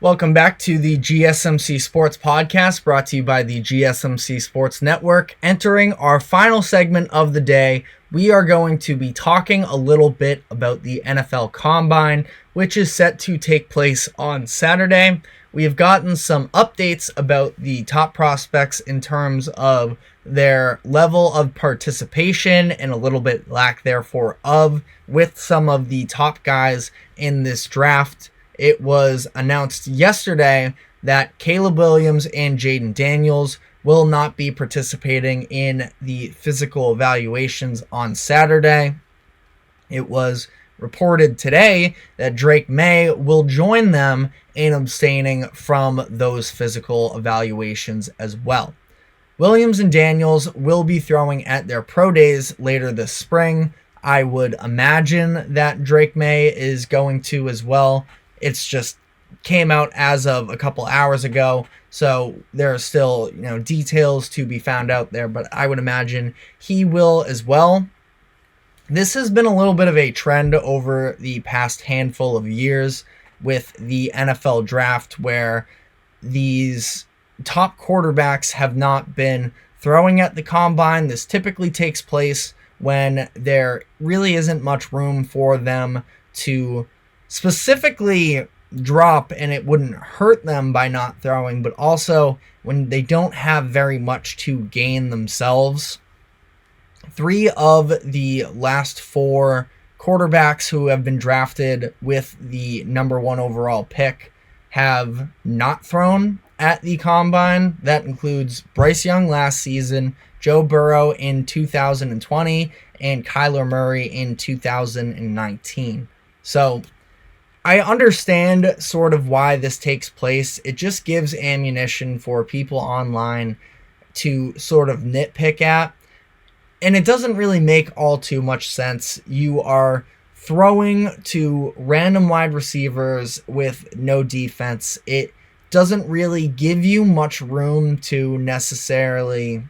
Welcome back to the GSMC Sports Podcast, brought to you by the GSMC Sports Network. Entering our final segment of the day, we are going to be talking a little bit about the NFL Combine, which is set to take place on Saturday. We have gotten some updates about the top prospects in terms of their level of participation and a little bit lack therefore of with some of the top guys in this draft. It was announced yesterday that Caleb Williams and Jayden Daniels will not be participating in the physical evaluations on Saturday. It was reported today that Drake Maye will join them in abstaining from those physical evaluations as well. Williams and Daniels will be throwing at their pro days later this spring. I would imagine that Drake Maye is going to as well. It's just came out as of a couple hours ago, so there are still, details to be found out there, but I would imagine he will as well. This has been a little bit of a trend over the past handful of years with the NFL draft, where these top quarterbacks have not been throwing at the combine. This typically takes place when there really isn't much room for them to specifically drop, and it wouldn't hurt them by not throwing, but also when they don't have very much to gain themselves. 3 of the last 4 quarterbacks who have been drafted with the number 1 overall pick have not thrown at the combine. That includes Bryce Young last season, Joe Burrow in 2020, and Kyler Murray in 2019. So I understand sort of why this takes place. It just gives ammunition for people online to sort of nitpick at. And it doesn't really make all too much sense. You are throwing to random wide receivers with no defense. It doesn't really give you much room to necessarily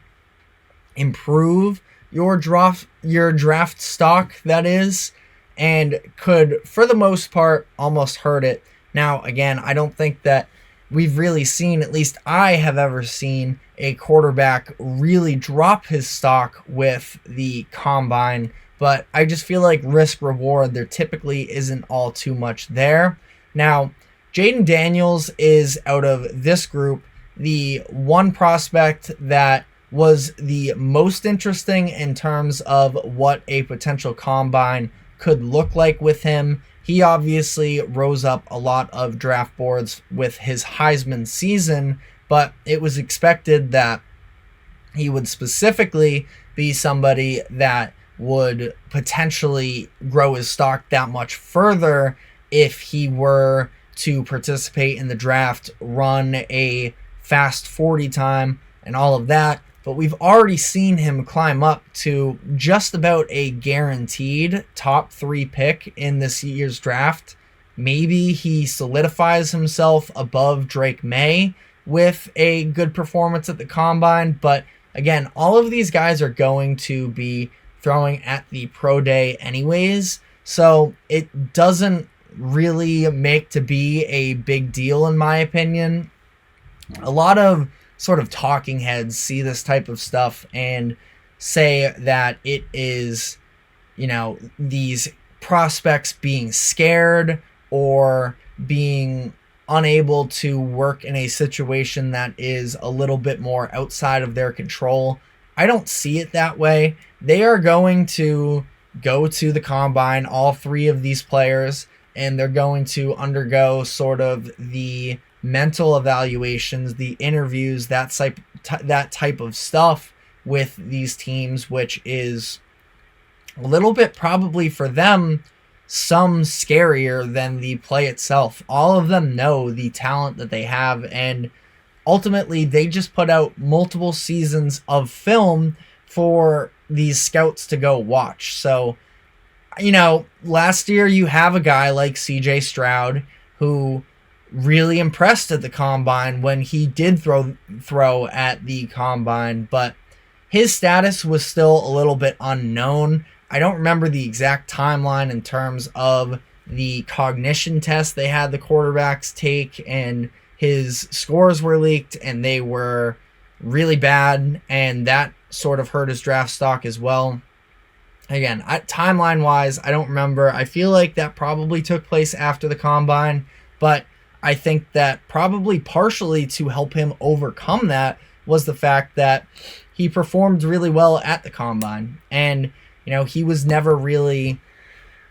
improve your draft stock, that is, and could, for the most part, almost hurt it. Now, again, I don't think that we've really seen, at least I have ever seen, a quarterback really drop his stock with the combine, but I just feel like risk-reward, there typically isn't all too much there. Now, Jayden Daniels is, out of this group, the one prospect that was the most interesting in terms of what a potential combine could look like with him. He obviously rose up a lot of draft boards with his Heisman season, but it was expected that he would specifically be somebody that would potentially grow his stock that much further if he were to participate in the draft, run a fast 40 time and all of that. But we've already seen him climb up to just about a guaranteed top 3 pick in this year's draft. Maybe he solidifies himself above Drake Maye with a good performance at the combine. But again, all of these guys are going to be throwing at the pro day anyways, so it doesn't really make to be a big deal in my opinion. A lot of sort of talking heads see this type of stuff and say that it is, these prospects being scared or being unable to work in a situation that is a little bit more outside of their control. I don't see it that way. They are going to go to the combine, all 3 of these players, and they're going to undergo sort of the mental evaluations, the interviews, that type of stuff with these teams, which is a little bit probably for them some scarier than the play itself. All of them know the talent that they have, and ultimately they just put out multiple seasons of film for these scouts to go watch. So, last year you have a guy like CJ Stroud who really impressed at the combine when he did throw at the combine, but his status was still a little bit unknown. I don't remember the exact timeline in terms of the cognition test they had the quarterbacks take, and his scores were leaked and they were really bad, and that sort of hurt his draft stock as well. Again, timeline-wise, I don't remember. I feel like that probably took place after the combine, but I think that probably partially to help him overcome that was the fact that he performed really well at the combine. And, he was never really...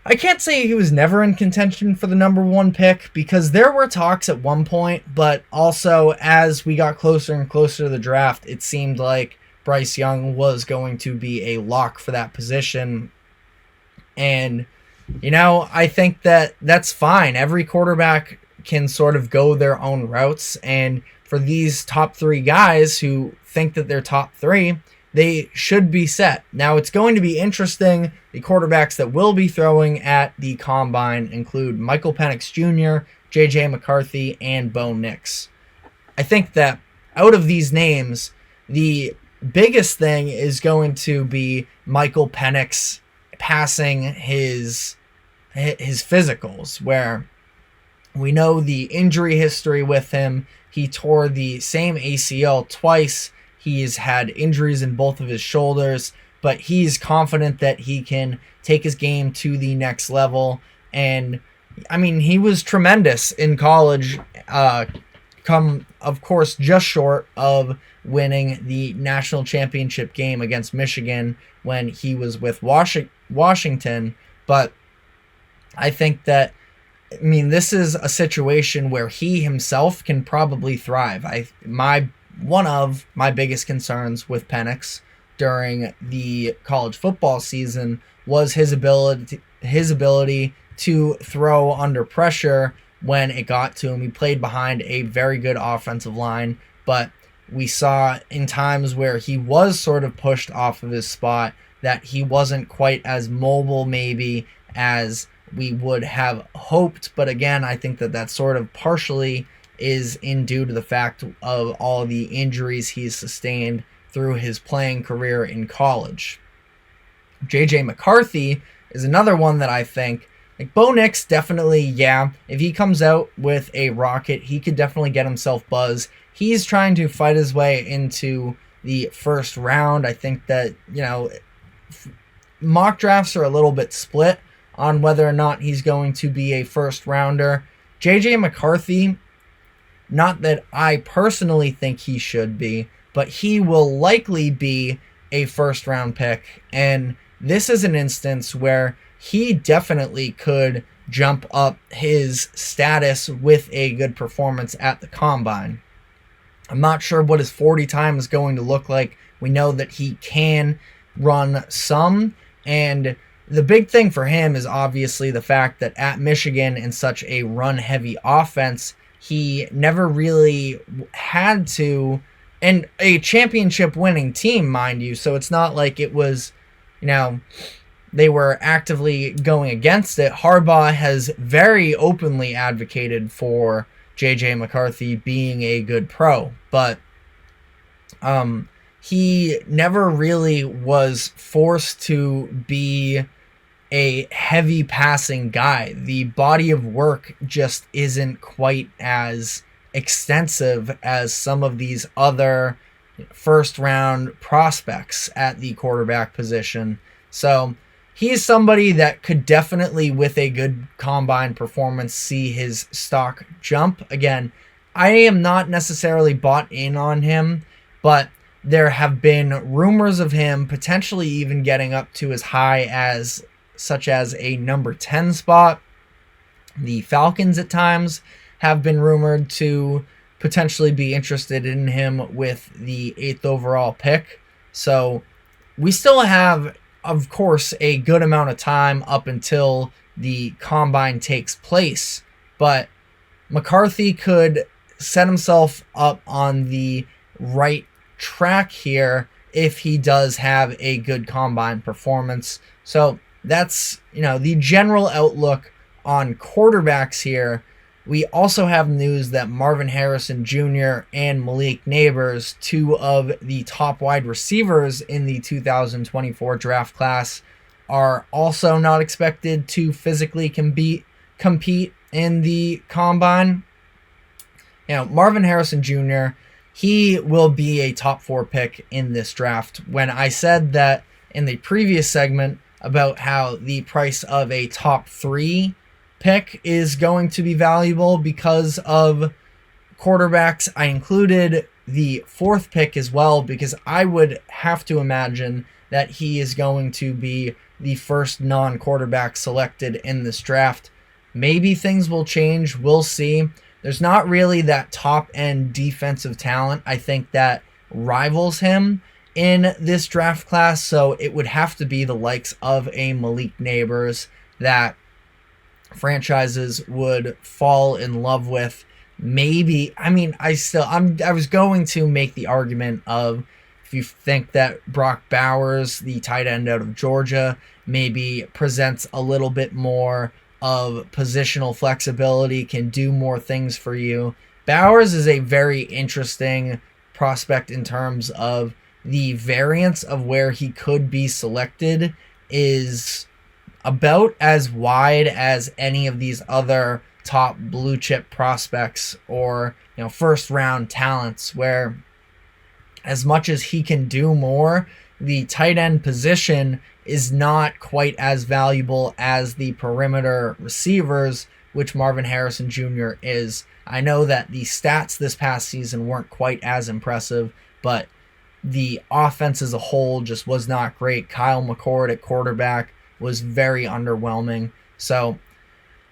I can't say he was never in contention for the number one pick, because there were talks at one point, but also as we got closer and closer to the draft, it seemed like Bryce Young was going to be a lock for that position. And, I think that that's fine. Every quarterback can sort of go their own routes. And for these top three guys who think that they're top three, they should be set. Now, it's going to be interesting. The quarterbacks that will be throwing at the combine include Michael Penix Jr., J.J. McCarthy, and Bo Nix. I think that out of these names, the biggest thing is going to be Michael Penix passing his physicals, where we know the injury history with him. He tore the same ACL twice. He's had injuries in both of his shoulders, but he's confident that he can take his game to the next level. And he was tremendous in college, come, of course, just short of winning the national championship game against Michigan when he was with Washington. But I think that, this is a situation where he himself can probably thrive. One of my biggest concerns with Penix during the college football season was his ability to throw under pressure when it got to him. He played behind a very good offensive line, but we saw in times where he was sort of pushed off of his spot that he wasn't quite as mobile maybe as we would have hoped. But again, I think that sort of partially is due to the fact of all the injuries he's sustained through his playing career in college. J.J. McCarthy is another one that I think, like Bo Nix, definitely, if he comes out with a rocket, he could definitely get himself buzz. He's trying to fight his way into the first round. I think that, mock drafts are a little bit split on whether or not he's going to be a first rounder. J.J. McCarthy, not that I personally think he should be, but he will likely be a first round pick. And this is an instance where he definitely could jump up his status with a good performance at the combine. I'm not sure what his 40 time is going to look like. We know that he can run some, and the big thing for him is obviously the fact that at Michigan, in such a run-heavy offense, he never really had to, and a championship-winning team, mind you, so it's not like it was, they were actively going against it. Harbaugh has very openly advocated for J.J. McCarthy being a good pro, but he never really was forced to be a heavy passing guy. The body of work just isn't quite as extensive as some of these other first round prospects at the quarterback position. So he's somebody that could definitely, with a good combine performance, see his stock jump. Again, I am not necessarily bought in on him, but there have been rumors of him potentially even getting up to as high as such as a number 10 spot. The Falcons at times have been rumored to potentially be interested in him with the 8th overall pick. So we still have, of course, a good amount of time up until the combine takes place, but McCarthy could set himself up on the right track here if he does have a good combine performance. So that's, the general outlook on quarterbacks here. We also have news that Marvin Harrison Jr. and Malik Nabers, two of the top wide receivers in the 2024 draft class, are also not expected to physically compete compete in the combine. Marvin Harrison Jr., he will be a top 4 pick in this draft. When I said that in the previous segment about how the price of a top 3 pick is going to be valuable because of quarterbacks, I included the 4th pick as well, because I would have to imagine that he is going to be the first non-quarterback selected in this draft. Maybe things will change. We'll see. There's not really that top-end defensive talent, I think, that rivals him in this draft class, so it would have to be the likes of a Malik Nabers that franchises would fall in love with. Maybe, I was going to make the argument of, if you think that Brock Bowers, the tight end out of Georgia, maybe presents a little bit more of positional flexibility, can do more things for you. Bowers is a very interesting prospect in terms of the variance of where he could be selected is about as wide as any of these other top blue chip prospects or first round talents, where as much as he can do more, the tight end position is not quite as valuable as the perimeter receivers, which Marvin Harrison Jr. is. I know that the stats this past season weren't quite as impressive, but the offense as a whole just was not great. Kyle McCord at quarterback was very underwhelming. So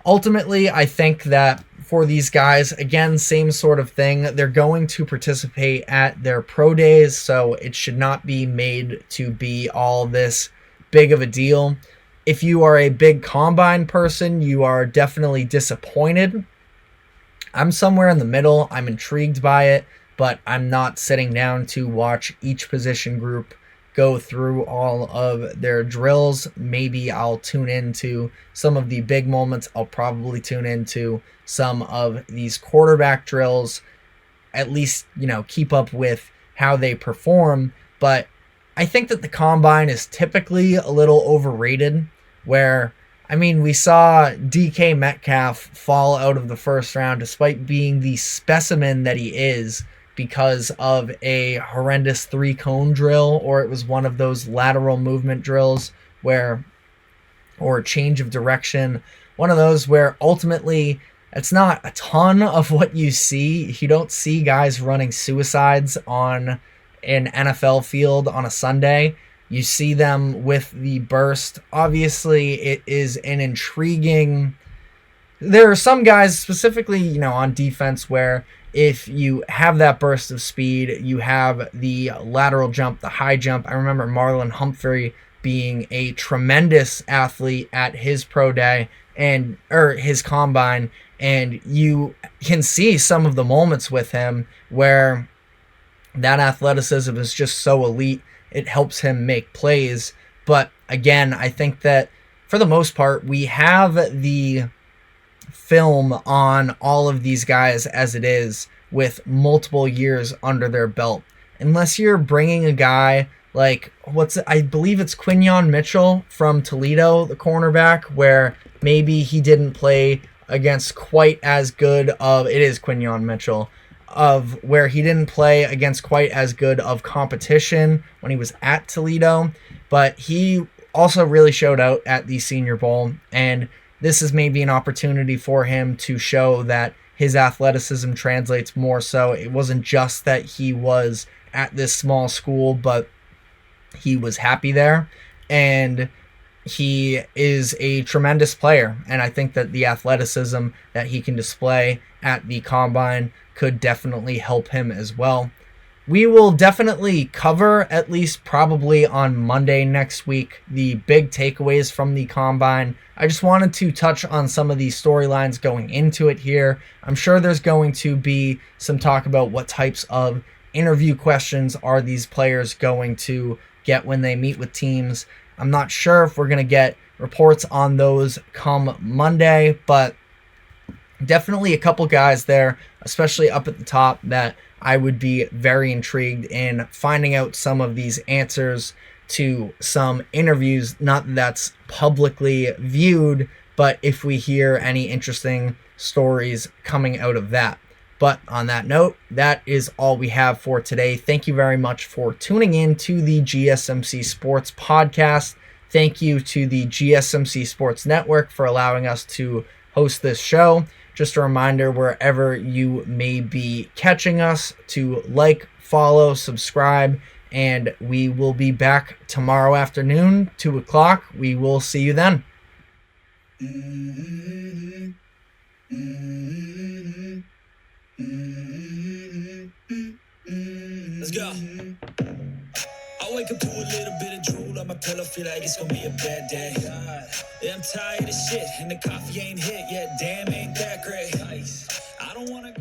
ultimately, I think that for these guys, again, same sort of thing. They're going to participate at their pro days, so it should not be made to be all this big of a deal. If you are a big combine person, you are definitely disappointed. I'm somewhere in the middle. I'm intrigued by it, but I'm not sitting down to watch each position group go through all of their drills. Maybe I'll tune into some of the big moments. I'll probably tune into some of these quarterback drills, at least, keep up with how they perform. But I think that the combine is typically a little overrated, where, we saw DK Metcalf fall out of the first round despite being the specimen that he is, because of a horrendous 3-cone drill, or it was one of those lateral movement drills or change of direction, one of those where ultimately it's not a ton of what you see. You don't see guys running suicides on an NFL field on a Sunday. You see them with the burst. Obviously, it is an intriguing... There are some guys specifically, on defense where if you have that burst of speed, you have the lateral jump, the high jump. I remember Marlon Humphrey being a tremendous athlete at his pro day or his combine, and you can see some of the moments with him where that athleticism is just so elite. It helps him make plays. But again, I think that for the most part, we have the film on all of these guys as it is, with multiple years under their belt. Unless you're bringing a guy like, I believe it's Quinyon Mitchell from Toledo, the cornerback, where maybe he didn't play against quite as good of, it is Quinyon Mitchell, of where he didn't play against quite as good of competition when he was at Toledo, but he also really showed out at the Senior Bowl, and this is maybe an opportunity for him to show that his athleticism translates more so. It wasn't just that he was at this small school, but he was happy there, and he is a tremendous player, and I think that the athleticism that he can display at the combine could definitely help him as well. We will definitely cover, at least probably on Monday next week, the big takeaways from the combine. I just wanted to touch on some of these storylines going into it here. I'm sure there's going to be some talk about what types of interview questions are these players going to get when they meet with teams. I'm not sure if we're going to get reports on those come Monday, but definitely a couple guys there, especially up at the top, that I would be very intrigued in finding out some of these answers to some interviews. Not that that's publicly viewed, but if we hear any interesting stories coming out of that. But on that note, that is all we have for today. Thank you very much for tuning in to the GSMC Sports Podcast. Thank you to the GSMC Sports Network for allowing us to host this show. Just a reminder, wherever you may be catching us, to like, follow, subscribe, and we will be back tomorrow afternoon, 2 o'clock. We will see you then. Let's go. I wake up to a little bit of drool on my pillow, feel like it's gonna be a bad day. Yeah, I'm tired of shit, and the coffee ain't hit yet. Damn, ain't that great. I don't wanna go.